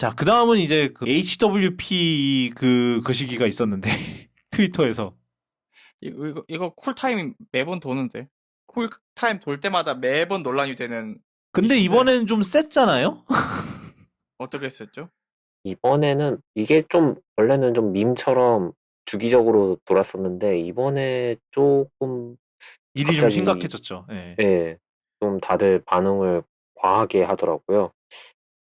자, 그 다음은 이제 그 HWP 그 시기가 있었는데, 트위터에서. 이거 쿨타임 매번 도는데. 쿨타임 돌 때마다 매번 논란이 되는 근데 이슈인데, 이번엔 좀 셌잖아요? 어떻게 했었죠? 이번에는 이게 좀 원래는 좀 밈처럼 주기적으로 돌았었는데 이번에 조금 일이 좀 갑자기 심각해졌죠. 예. 예, 좀 다들 반응을 과하게 하더라고요.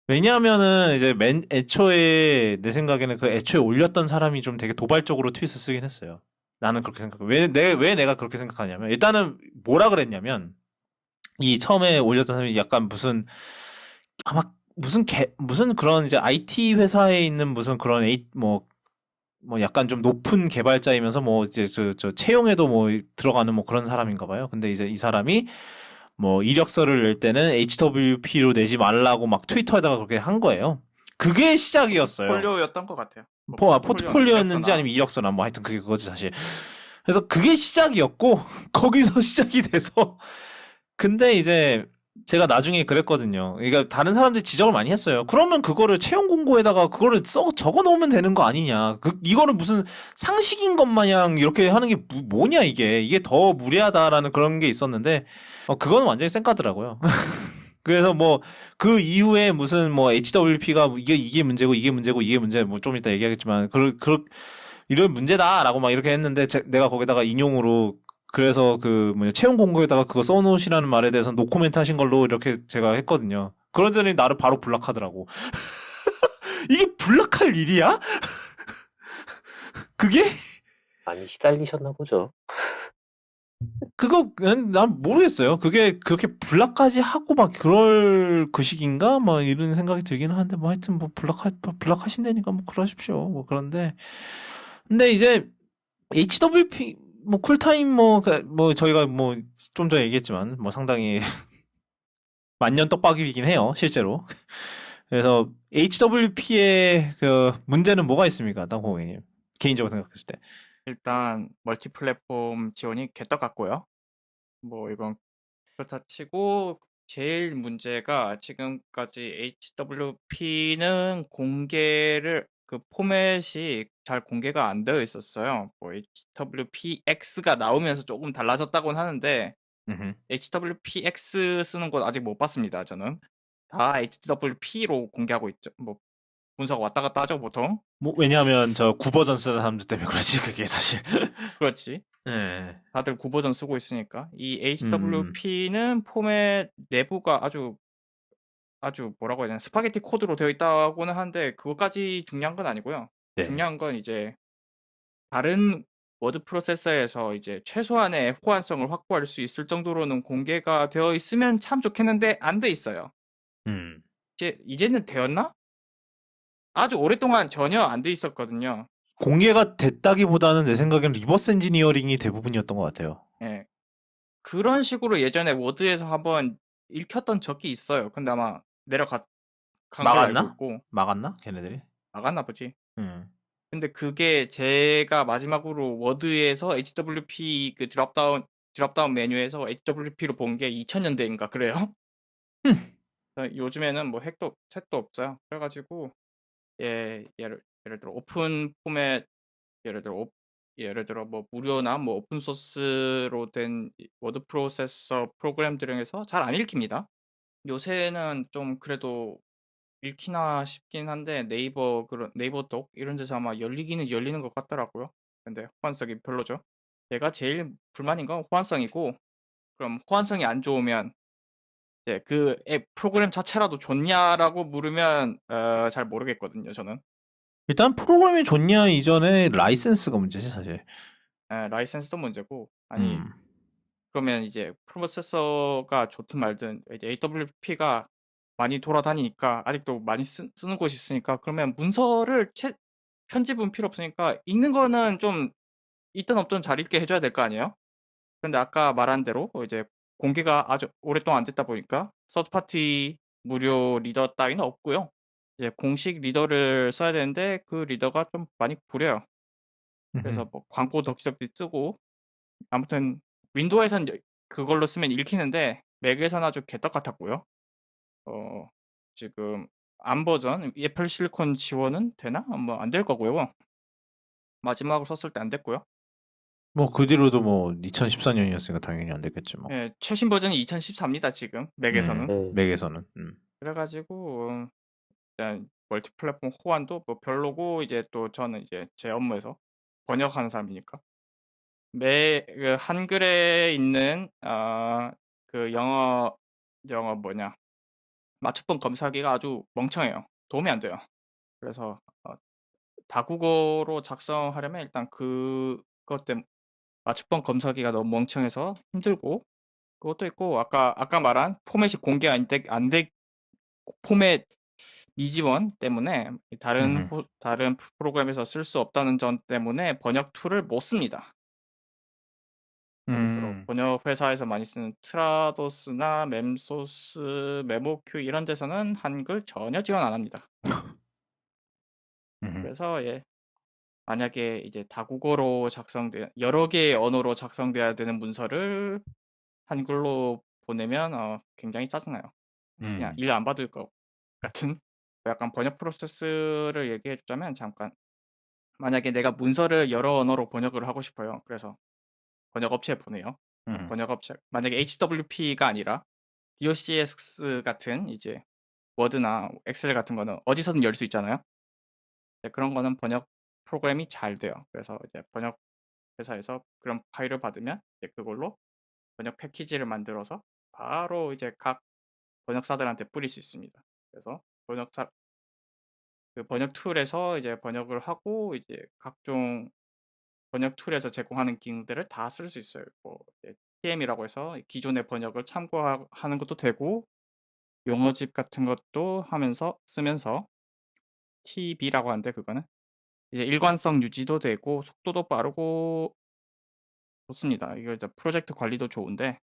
왜냐하면은 이제 애초에 내 생각에는 그 애초에 올렸던 사람이 좀 되게 도발적으로 트윗을 쓰긴 했어요. 나는 그렇게 생각해. 왜 내가 그렇게 생각하냐면, 일단은 뭐라 그랬냐면, 이 처음에 올렸던 사람이 약간 아마 무슨 그런 이제 IT 회사에 있는 무슨 그런 뭐 약간 좀 높은 개발자이면서 뭐 이제 저 채용에도 뭐 들어가는 뭐 그런 사람인가 봐요. 근데 이제 이 사람이 뭐 이력서를 낼 때는 HWP로 내지 말라고 막 트위터에다가 그렇게 한 거예요. 그게 시작이었어요. 포트폴리오였던 것 같아요. 뭐 포트폴리오나 포트폴리오였는지 이력서나. 아니면 이력서나 뭐 하여튼 그게 그거지 사실. 그래서 그게 시작이었고 거기서 시작이 돼서 근데 이제 제가 나중에 그랬거든요. 그러니까 다른 사람들이 지적을 많이 했어요. 그러면 그거를 채용 공고에다가 그거를 적어 놓으면 되는 거 아니냐. 이거는 무슨 상식인 것 마냥 이렇게 하는 게 뭐냐 이게 더 무례하다라는 그런 게 있었는데 그거는 완전히 쌩까더라고요. 그래서 뭐 그 이후에 무슨 뭐 HWP가 이게 문제고 이게 문제고 이게 문제 뭐 좀 이따 얘기하겠지만 이런 문제다라고 막 이렇게 했는데 내가 거기다가 인용으로 그래서 그 뭐냐 채용 공고에다가 그거 써놓으시라는 말에 대해서 노코멘트 하신 걸로 이렇게 제가 했거든요. 그러더니 나를 바로 블락하더라고. 이게 블락할 일이야? 그게? 많이 시달리셨나 보죠. 난 모르겠어요. 그게 그렇게 블락까지 하고 막 그럴 그 시기인가? 막 이런 생각이 들기는 하는데 뭐 하여튼 뭐 블락하신다니까 뭐 그러십시오. 뭐 그런데 근데 이제 HWP 뭐 쿨타임 뭐 저희가 뭐 좀 전에 얘기했지만 뭐 상당히 만년 떡밥이긴 해요 실제로. 그래서 HWP의 그 문제는 뭐가 있습니까, 땅콩이님? 개인적으로 생각했을 때. 일단 멀티 플랫폼 지원이 개떡 같고요. 뭐 이건 그렇다 치고 제일 문제가 지금까지 HWP는 공개를 그 포맷이 잘 공개가 안 되어 있었어요. 뭐 HWPX가 나오면서 조금 달라졌다고는 하는데 음흠. HWPX 쓰는 건 아직 못 봤습니다. 저는 다 HWP로 공개하고 있죠. 뭐 문서가 왔다 갔다 하죠 보통. 뭐 왜냐하면 저 9버전 쓰는 사람들 때문에 그렇지 그게 사실. 그렇지. 예. 다들 9버전 쓰고 있으니까 이 음. HWP는 포맷 내부가 아주 뭐라고 해야 되나 스파게티 코드로 되어 있다고는 하는데 그것까지 중요한 건 아니고요. 네. 중요한 건 이제 다른 워드 프로세서에서 이제 최소한의 호환성을 확보할 수 있을 정도로는 공개가 되어 있으면 참 좋겠는데 안 돼 있어요. 음. 이제는 되었나? 아주 오랫동안 전혀 안 돼 있었거든요. 공개가 됐다기보다는 내 생각엔 리버스 엔지니어링이 대부분이었던 것 같아요. 예. 그런 식으로 예전에 워드에서 한번 읽혔던 적이 있어요. 근데 아마 내려간 걸로 알고 막았나? 있고 막았나? 걔네들이? 나갔나 보지. 음. 근데 그게 제가 마지막으로 워드에서 HWP 그 드롭다운 메뉴에서 HWP로 본 게 2000년대인가 그래요. 요즘에는 뭐 택도 없어요. 그래가지고 예를 들어 오픈 포맷 예를 들어 예를 들어 뭐 무료나 뭐 오픈 소스로 된 워드 프로세서 프로그램들에서 잘 안 읽힙니다. 요새는 좀 그래도 읽히나 싶긴 한데 네이버 독 이런 데서 아마 열리기는 열리는 것 같더라고요. 근데 호환성이 별로죠. 제가 제일 불만인 건 호환성이고 그럼 호환성이 안 좋으면 이제 그 앱 프로그램 자체라도 좋냐라고 물으면 잘 모르겠거든요, 저는. 일단 프로그램이 좋냐 이전에 라이센스가 문제지 사실. 라이센스도 문제고 아니 음. 그러면 이제 프로세서가 좋든 말든 이제 AWP가 많이 돌아다니니까 아직도 많이 쓰는 곳이 있으니까 그러면 문서를 편집은 필요 없으니까 읽는 거는 좀 있든 없든 잘 읽게 해줘야 될 거 아니에요? 근데 아까 말한 대로 이제 공개가 아주 오랫동안 안 됐다 보니까 서드파티 무료 리더 따위는 없고요. 이제 공식 리더를 써야 되는데 그 리더가 좀 많이 구려요. 그래서 뭐 광고 덕지덕지 쓰고 아무튼 윈도우에선 그걸로 쓰면 읽히는데 맥에서는 아주 개떡 같았고요. 어, 지금 암 버전 애플 실리콘 지원은 되나? 뭐 안 될 거고요. 마지막으로 썼을 때 안 됐고요. 뭐 그 뒤로도 뭐 2014년이었으니까 당연히 안 됐겠지 뭐. 예, 최신 버전이 2014입니다, 지금 맥에서는. 맥에서는. 그래가지고 일단 멀티 플랫폼 호환도 뭐 별로고 이제 또 저는 이제 제 업무에서 번역하는 사람이니까 그 한글에 있는 그 영어 뭐냐 맞춤법 검사하기가 아주 멍청해요. 도움이 안 돼요. 그래서 다국어로 작성하려면 일단 그것 때문에 맞춤법 검사하기가 너무 멍청해서 힘들고 그것도 있고 아까 말한 포맷이 공개 안돼 포맷 미지원 때문에 다른 프로그램에서 쓸 수 없다는 점 때문에 번역 툴을 못 씁니다. 예를 들어 번역 회사에서 많이 쓰는 트라도스나 mem소스, 메모큐 이런 데서는 한글 전혀 지원 안 합니다. 그래서 예, 만약에 이제 다국어로 여러 개의 언어로 작성돼야 되는 문서를 한글로 보내면 굉장히 짜증나요. 그냥 일 안 받을 것 같은 약간 번역 프로세스를 얘기해 주자면 잠깐 만약에 내가 문서를 여러 언어로 번역을 하고 싶어요. 그래서 번역 업체에 보내요. 번역 업체 만약에 HWP가 아니라 DOCX 같은 이제 워드나 엑셀 같은 거는 어디서든 열 수 있잖아요. 네, 그런 거는 번역 프로그램이 잘 돼요. 그래서 이제 번역 회사에서 그런 파일을 받으면 이제 그걸로 번역 패키지를 만들어서 바로 이제 각 번역사들한테 뿌릴 수 있습니다. 그래서 그 번역 툴에서 이제 번역을 하고 이제 각종 번역 툴에서 제공하는 기능들을 다 쓸 수 있어요. 뭐 TM이라고 해서 기존의 번역을 참고하는 것도 되고 용어집 같은 것도 쓰면서 TB라고 하는데 그거는 이제 일관성 유지도 되고 속도도 빠르고 좋습니다. 이거 이제 프로젝트 관리도 좋은데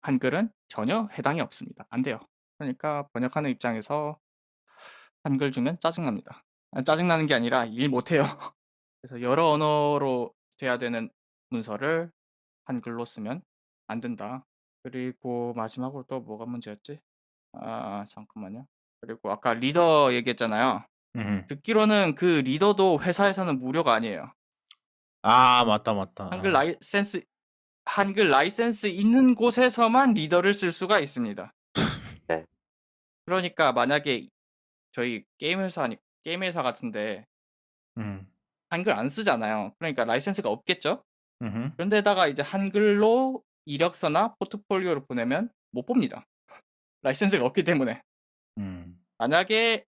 한글은 전혀 해당이 없습니다. 안 돼요. 그러니까 번역하는 입장에서 한글 주면 짜증납니다. 짜증나는 게 아니라 일 못해요. 그래서 여러 언어로 돼야 되는 문서를 한글로 쓰면 안 된다. 그리고 마지막으로 또 뭐가 문제였지? 잠깐만요. 그리고 아까 리더 얘기했잖아요. 듣기로는 그 리더도 회사에서는 무료가 아니에요. 아, 맞다. 한글 라이센스 있는 곳에서만 리더를 쓸 수가 있습니다. 네. 그러니까 만약에 저희 게임 회사 같은데 한글 안 쓰잖아요. 그러니까 라이센스가 없겠죠? 그런데다가 이제 한글로 이력서나 포트폴리오를 보내면 못 봅니다. 라이센스가 없기 때문에. 만약에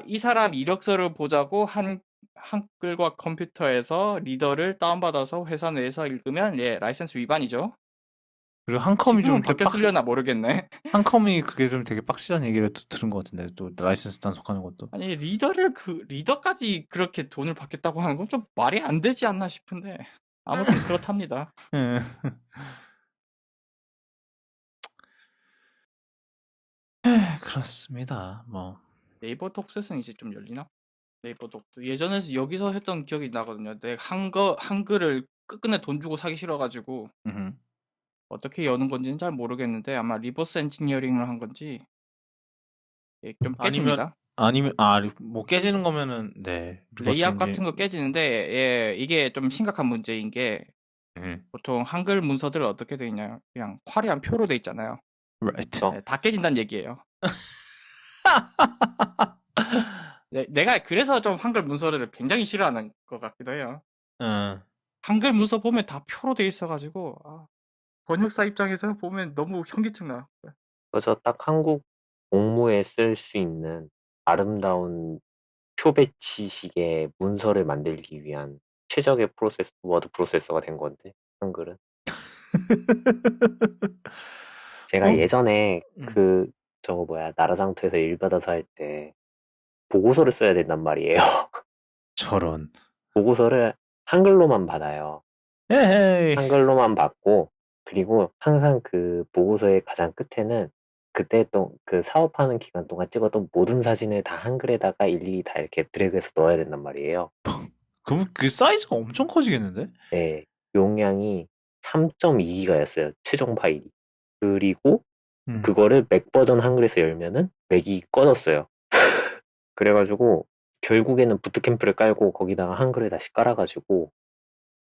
이 사람 이력서를 보자고 한글과 컴퓨터에서 리더를 다운받아서 회사 내에서 읽으면 예, 라이센스 위반이죠. 그리고 한컴이 지금은 좀 바뀌었으려나 모르겠네. 한컴이 그게 좀 되게 빡시다는 얘기를 또 들은 것 같은데 또 라이센스 단속하는 것도. 아니 리더까지 그렇게 돈을 받겠다고 하는 건 좀 말이 안 되지 않나 싶은데 아무튼 그렇답니다. 예. 그렇습니다. 뭐 네이버 독서는 이제 좀 열리나? 네이버 독도 예전에 여기서 했던 기억이 나거든요. 내가 한글을 끝끝내 돈 주고 사기 싫어가지고 어떻게 여는 건지는 잘 모르겠는데 아마 리버스 엔지니어링을 한 건지 예, 좀 깨집니다. 아니면 뭐 깨지는 거면은 네 레이아웃 같은 거 깨지는데 예, 이게 좀 심각한 문제인 게 보통 한글 문서들은 어떻게 돼 있냐 그냥 화려한 표로 돼 있잖아요. right. 네, 다 깨진다는 얘기예요. 네, 내가 그래서 좀 한글 문서를 굉장히 싫어하는 것 같기도 해요. 한글 문서 보면 다 표로 돼 있어가지고 번역사 입장에서 보면 너무 현기증 나요. 그래서 딱 한국 공무에 쓸 수 있는 아름다운 표배치식의 문서를 만들기 위한 최적의 워드 프로세서가 된 건데, 한글은. 제가 예전에 나라장터에서 일 받아서 할 때 보고서를 써야 된단 말이에요. 저런. 보고서를 한글로만 받아요. 에헤이. 한글로만 받고, 그리고 항상 그 보고서의 가장 끝에는 그때 또 그 사업하는 기간 동안 찍었던 모든 사진을 다 한글에다가 일일이 다 이렇게 드래그해서 넣어야 된단 말이에요. 그럼 그 사이즈가 엄청 커지겠는데? 네, 용량이 3.2기가였어요. 최종 파일이. 그리고 그거를 맥 버전 한글에서 열면은 맥이 꺼졌어요. 그래가지고 결국에는 부트캠프를 깔고 거기다가 한글을 다시 깔아가지고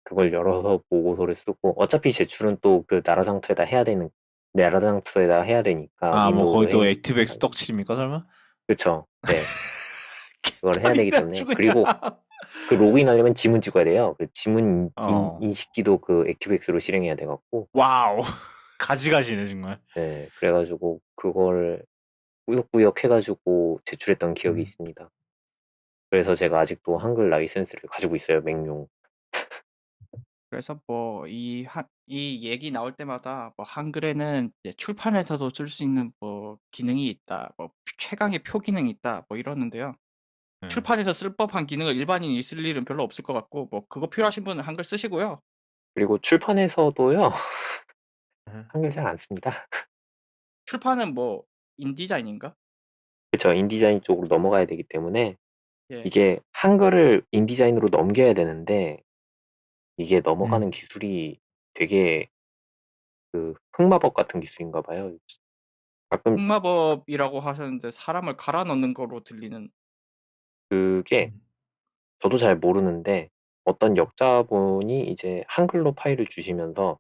그걸 열어서 보고서를 쓰고 어차피 제출은 또 그 나라장터에다 해야 되니까 아, 뭐 거기 윈도우도 또 액티브엑스 떡칠입니까, 설마? 그쵸. 네. 그걸 해야 되기 때문에 개판이다, 그리고 그냥. 그 로그인하려면 지문 찍어야 돼요. 그 지문 어. 인식기도 그 액티브엑스로 실행해야 돼갖고 와우. 가지가지네, 정말. 네. 그래가지고 그걸 꾸역꾸역 해가지고 제출했던 기억이 음. 있습니다. 그래서 제가 아직도 한글 라이센스를 가지고 있어요. 맹용. 그래서 뭐 이 얘기 나올 때마다 뭐 한글에는 이제 출판에서도 쓸 수 있는 뭐 기능이 있다, 뭐 최강의 표 기능이 있다, 뭐 이러는데요. 네. 출판에서 쓸 법한 기능을 일반인이 쓸 일은 별로 없을 것 같고, 뭐 그거 필요하신 분은 한글 쓰시고요. 그리고 출판에서도요. 네. 한글 잘 안 씁니다. 출판은 뭐 인디자인인가? 그쵸. 인디자인 쪽으로 넘어가야 되기 때문에 예. 이게 한글을 인디자인으로 넘겨야 되는데 이게 넘어가는 음. 기술이 되게 그 흑마법 같은 기술인가 봐요. 가끔 흑마법이라고 하셨는데 사람을 갈아 넣는 거로 들리는. 그게 저도 잘 모르는데 어떤 역자분이 이제 한글로 파일을 주시면서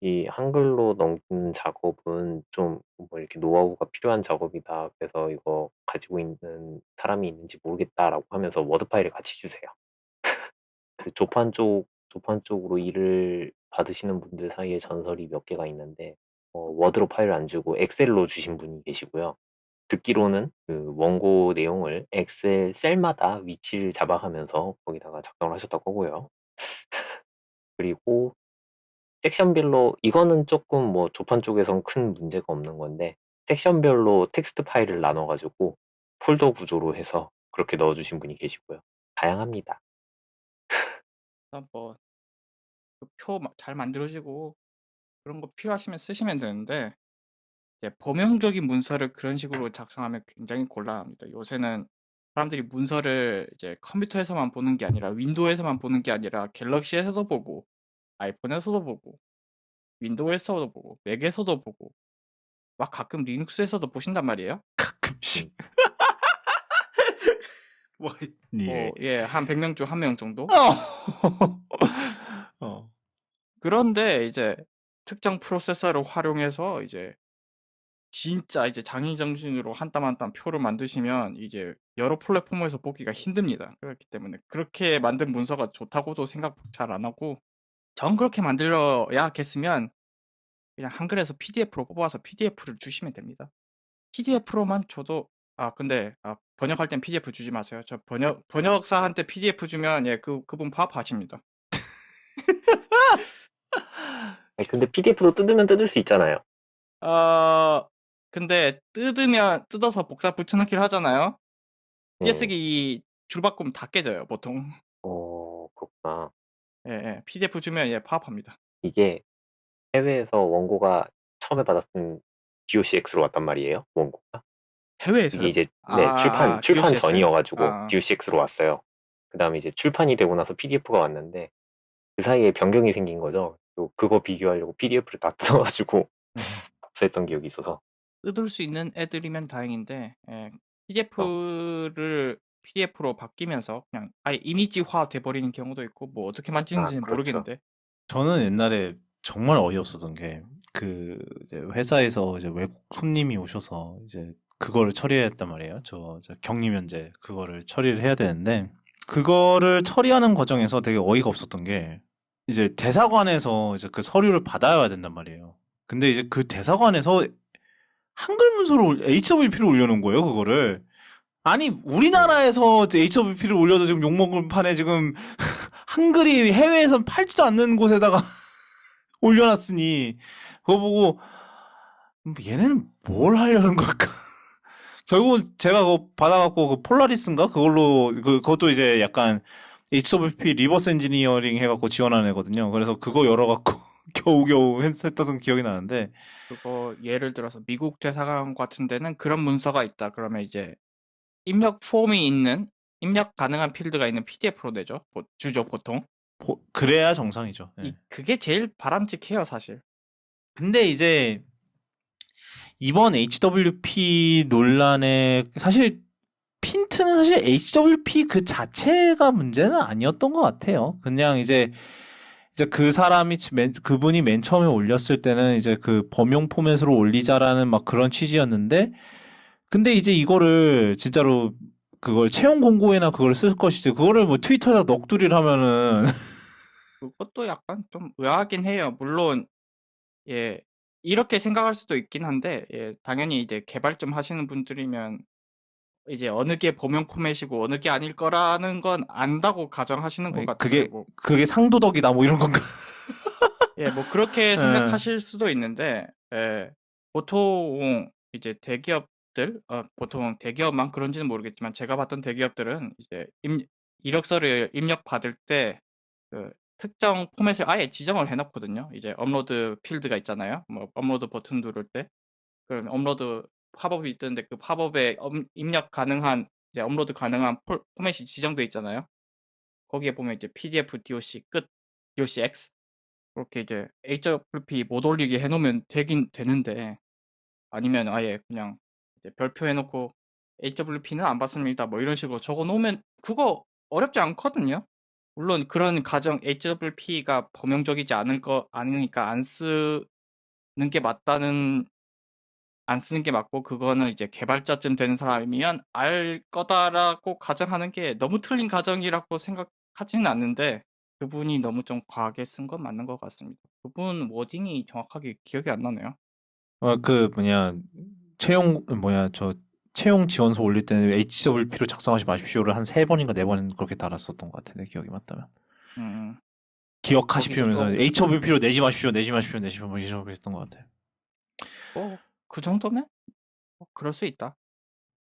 이 한글로 넘기는 작업은 좀 뭐 이렇게 노하우가 필요한 작업이다. 그래서 이거 가지고 있는 사람이 있는지 모르겠다라고 하면서 워드 파일을 같이 주세요. 그 조판 쪽으로 일을 받으시는 분들 사이에 전설이 몇 개가 있는데 워드로 파일을 안 주고 엑셀로 주신 분이 계시고요. 듣기로는 그 원고 내용을 엑셀 셀마다 위치를 잡아가면서 거기다가 작성을 하셨다고 하고요. 그리고 섹션별로 이거는 조금 뭐 조판 쪽에선 큰 문제가 없는 건데 섹션별로 텍스트 파일을 나눠가지고 폴더 구조로 해서 그렇게 넣어주신 분이 계시고요. 다양합니다. 일단 뭐 표 잘 만들어지고 그런 거 필요하시면 쓰시면 되는데, 이제 범용적인 문서를 그런 식으로 작성하면 굉장히 곤란합니다. 요새는 사람들이 문서를 이제 컴퓨터에서만 보는 게 아니라 윈도우에서만 보는 게 아니라 갤럭시에서도 보고 아이폰에서도 보고 윈도우에서도 보고 맥에서도 보고 막 가끔 리눅스에서도 보신단 말이에요. 가끔씩. 뭐, 예. 한 100명 중 1명 정도. 어. 그런데 이제 특정 프로세서를 활용해서 이제 진짜 이제 장의정신으로 한 땀 한 땀 표를 만드시면 이제 여러 플랫폼에서 보기가 힘듭니다. 그렇기 때문에 그렇게 만든 문서가 좋다고도 생각 잘 안 하고, 전 그렇게 만들어야겠으면 그냥 한글에서 PDF로 뽑아서 PDF를 주시면 됩니다. PDF로만 줘도 근데 번역할 땐 PDF 주지 마세요. 저 번역사한테 PDF 주면 그분 파업하십니다. 아니, 근데 PDF로 뜯으면 뜯을 수 있잖아요. 근데 뜯어서 복사 붙여넣기를 하잖아요. 예. 띄어쓰기 줄 바꾸면 다 깨져요, 보통. 그렇구나. PDF 주면 파업합니다. 이게 해외에서 원고가 처음에 받았던 DOCX로 왔단 말이에요. 원고가. 이게 해외에서요? 이제 출판 DOCS? 전이어가지고 DOCX로 왔어요. 그 다음에 이제 출판이 되고 나서 PDF가 왔는데 그 사이에 변경이 생긴 거죠. 그거 비교하려고 PDF를 다 뜯어가지고 했던 기억이 있어서. 뜯을 수 있는 애들이면 다행인데, PDF로 바뀌면서 그냥 아예 이미지화 돼버리는 경우도 있고, 뭐 어떻게 만지는지는 그렇죠. 모르겠는데. 저는 옛날에 정말 어이없었던 게, 이제 회사에서 이제 외국 손님이 오셔서 이제 그거를 처리해야 했단 말이에요. 저 격리면제 그거를 처리를 해야 되는데, 그거를 처리하는 과정에서 되게 어이가 없었던 게, 이제 대사관에서 이제 그 서류를 받아야 된단 말이에요. 근데 이제 그 대사관에서 한글 문서로 HWP를 올려놓은 거예요, 그거를. 아니, 우리나라에서 HWP를 올려도 지금 욕먹을 판에 지금 한글이 해외에선 팔지도 않는 곳에다가 올려놨으니, 그거 보고, 얘네는 뭘 하려는 걸까? 결국은 제가 그거 받아갖고 그 폴라리스인가? 그것도 이제 약간 HWP 리버스 엔지니어링 해갖고 지원하는 애거든요. 그래서 그거 열어갖고 겨우겨우 했던 기억이 나는데. 그거 예를 들어서 미국 대사관 같은 데는 그런 문서가 있다. 그러면 이제 입력 가능한 필드가 있는 PDF로 주죠, 보통. 그래야 정상이죠. 네. 그게 제일 바람직해요, 사실. 근데 이제 이번 HWP 논란에 사실 트위트는 사실 HWP 그 자체가 문제는 아니었던 것 같아요. 그냥 이제 그 사람이 그분이 맨 처음에 올렸을 때는 이제 그 범용 포맷으로 올리자라는 막 그런 취지였는데, 근데 이제 이거를 진짜로 그걸 채용 공고에나 그걸 쓸 것이지, 그거를 뭐 트위터에다 넋두리를 하면은 그것도 약간 좀 의아하긴 해요. 물론 예 이렇게 생각할 수도 있긴 한데 예 당연히 이제 개발 좀 하시는 분들이면 이제 어느 게 범용 포맷이고 어느 게 아닐 거라는 건 안다고 가정하시는 것 같은데 그게 상도덕이다 뭐 이런 건가? 뭐 그렇게 예. 생각하실 수도 있는데 보통 이제 대기업들 보통 대기업만 그런지는 모르겠지만 제가 봤던 대기업들은 이제 이력서를 입력받을 때 그 특정 포맷을 아예 지정을 해놓거든요. 이제 업로드 필드가 있잖아요. 뭐 업로드 버튼 누를 때 그럼 업로드 팝업이 뜨는데 그 팝업에 입력 가능한 이제 업로드 가능한 포맷이 지정돼 있잖아요. 거기에 보면 이제 PDF, DOC 끝, DOCX 그렇게 이제 HWP 못 올리게 해놓으면 되긴 되는데 아니면 아예 그냥 이제 별표 해놓고 HWP는 안 받습니다. 뭐 이런 식으로 적어놓으면 그거 어렵지 않거든요. 물론 그런 가정 HWP가 범용적이지 않으니까 안 쓰는 게 맞고 그거는 이제 개발자쯤 되는 사람이면 알 거다라고 가정하는 게 너무 틀린 가정이라고 생각하지는 않는데 그분이 너무 좀 과하게 쓴 건 맞는 것 같습니다. 그분 워딩이 정확하게 기억이 안 나네요. 채용 지원서 올릴 때는 HWP로 작성하지 마십시오를 한 3번인가 4번 그렇게 달았었던 것 같은데, 기억이 맞다면. 음, 기억하십시오면서 거기서 HWP로 내지 마십시오 뭐 이런 식으로 했던 것 같아요. 그 정도면 그럴 수 있다.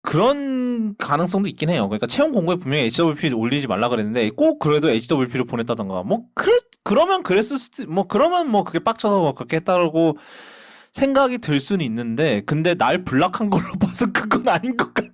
그런 가능성도 있긴 해요. 그러니까 채용 공고에 분명히 HWP를 올리지 말라 그랬는데 꼭 그래도 HWP를 보냈다던가 그러면 그랬을 수도 그러면 그게 빡쳐서 그렇게 했다고 생각이 들 수는 있는데, 근데 날 블락한 걸로 봐서 그건 아닌 것 같아.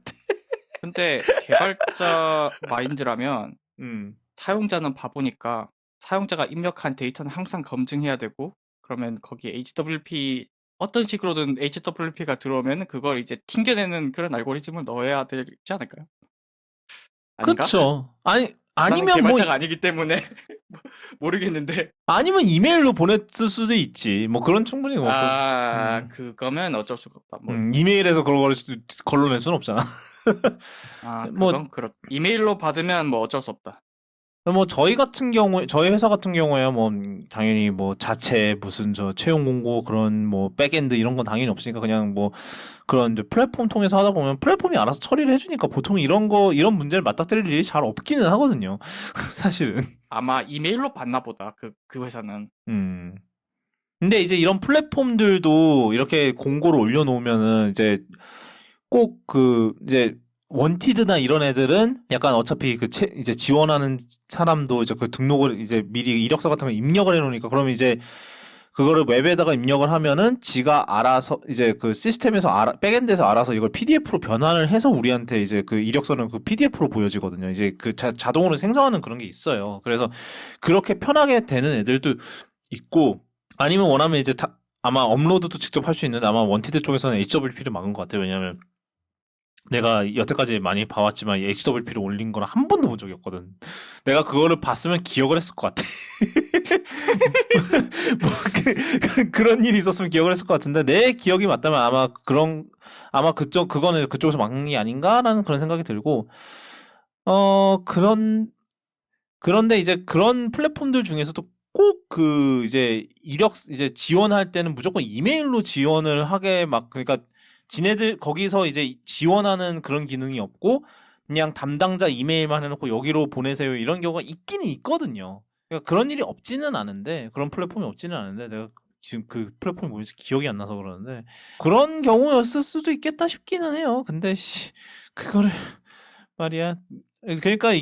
근데 개발자 마인드라면 음. 사용자는 바보니까 사용자가 입력한 데이터는 항상 검증해야 되고 그러면 거기에 HWP 어떤 식으로든 HWP가 들어오면 그걸 이제 튕겨내는 그런 알고리즘을 넣어야 되지 않을까요? 아닌가? 그쵸. 나는 아니면 개발자가 아니기 때문에 모르겠는데 아니면 이메일로 보냈을 수도 있지. 그런 충분히 그거면 어쩔 수가 없다. 이메일에서 그런 걸 걸러낼 수는 없잖아. 그건 이메일로 받으면 뭐 어쩔 수 없다. 저희 회사 같은 경우에 당연히 자체 무슨 채용 공고 그런 백엔드 이런 건 당연히 없으니까 그냥 그런 이제 플랫폼 통해서 하다 보면 플랫폼이 알아서 처리를 해주니까 보통 이런 문제를 맞닥뜨릴 일이 잘 없기는 하거든요. 사실은. 아마 이메일로 받나 보다. 그 회사는. 근데 이제 이런 플랫폼들도 이렇게 공고를 올려놓으면은 이제 꼭 이제 원티드나 이런 애들은 약간 어차피 이제 지원하는 사람도 이제 그 등록을 이제 미리 이력서 같은 거 입력을 해놓으니까, 그러면 이제 그거를 웹에다가 입력을 하면은 지가 알아서 이제 그 시스템에서 백엔드에서 알아서 이걸 PDF로 변환을 해서 우리한테 이제 그 이력서는 그 PDF로 보여지거든요. 이제 그 자동으로 생성하는 그런 게 있어요. 그래서 그렇게 편하게 되는 애들도 있고, 아니면 원하면 이제 아마 업로드도 직접 할 수 있는데 아마 원티드 쪽에서는 HWP를 막은 것 같아요. 왜냐면 내가 여태까지 많이 봐왔지만 HWP를 올린 거는 한 번도 본 적이 없거든. 내가 그거를 봤으면 기억을 했을 것 같아. 그런 일이 있었으면 기억을 했을 것 같은데, 내 기억이 맞다면 아마 그거는 그쪽에서 막는 게 아닌가라는 그런 생각이 들고, 그런데 이제 그런 플랫폼들 중에서도 꼭 이제 지원할 때는 무조건 이메일로 지원을 하게 그러니까 지네들 거기서 이제 지원하는 그런 기능이 없고 그냥 담당자 이메일만 해놓고 여기로 보내세요 이런 경우가 있기는 있거든요. 그러니까 그런 일이 없지는 않은데, 그런 플랫폼이 없지는 않은데 내가 지금 그 플랫폼이 뭔지 기억이 안 나서 그러는데 그런 경우였을 수도 있겠다 싶기는 해요. 근데 그거를 말이야. 그러니까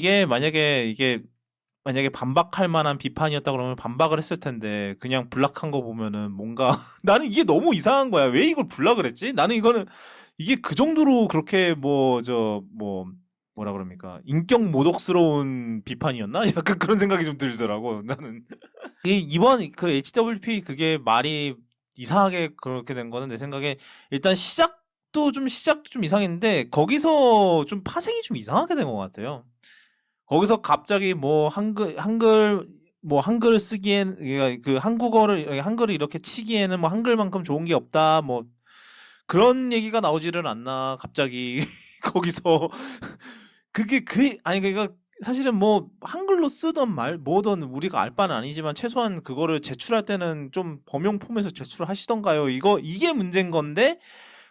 만약에 반박할 만한 비판이었다 그러면 반박을 했을 텐데, 그냥 블락한 거 보면은 뭔가 나는 이게 너무 이상한 거야. 왜 이걸 블락을 했지? 나는 이게 그 정도로 그렇게 뭐라 그럽니까? 인격 모독스러운 비판이었나? 약간 그런 생각이 좀 들더라고. 나는 이번 그 HWP 그게 말이 이상하게 그렇게 된 거는 내 생각에 일단 시작도 그것도 좀 시작도 좀 이상했는데 거기서 좀 파생이 좀 이상하게 된 것 같아요. 거기서 갑자기 뭐 한글을 쓰기엔 그러니까 그 한글을 이렇게 치기에는 뭐 한글만큼 좋은 게 없다 뭐 그런 얘기가 나오지를 않나 갑자기 거기서 아니 그러니까 사실은 뭐 한글로 쓰던 말 뭐든 우리가 알 바는 아니지만 최소한 그거를 제출할 때는 좀 범용 폼에서 제출을 하시던가요? 이게 문제인 건데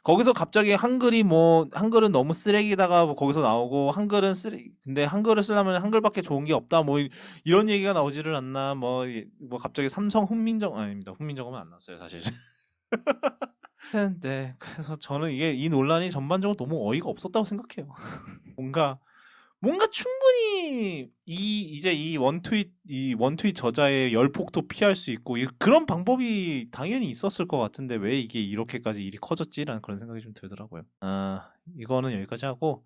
거기서 갑자기 한글은 너무 쓰레기다가 뭐 거기서 나오고 근데 한글을 쓰려면 한글밖에 좋은 게 없다 뭐 이런 얘기가 나오지를 않나 뭐 갑자기 삼성 훈민정 아닙니다. 훈민정음은 안 났어요 사실. 네, 그래서 저는 이 논란이 전반적으로 너무 어이가 없었다고 생각해요. 뭔가 충분히 이제 이 원트윗 저자의 열폭도 피할 수 있고 그런 방법이 당연히 있었을 것 같은데 왜 이게 이렇게까지 일이 커졌지라는 그런 생각이 좀 들더라고요. 이거는 여기까지 하고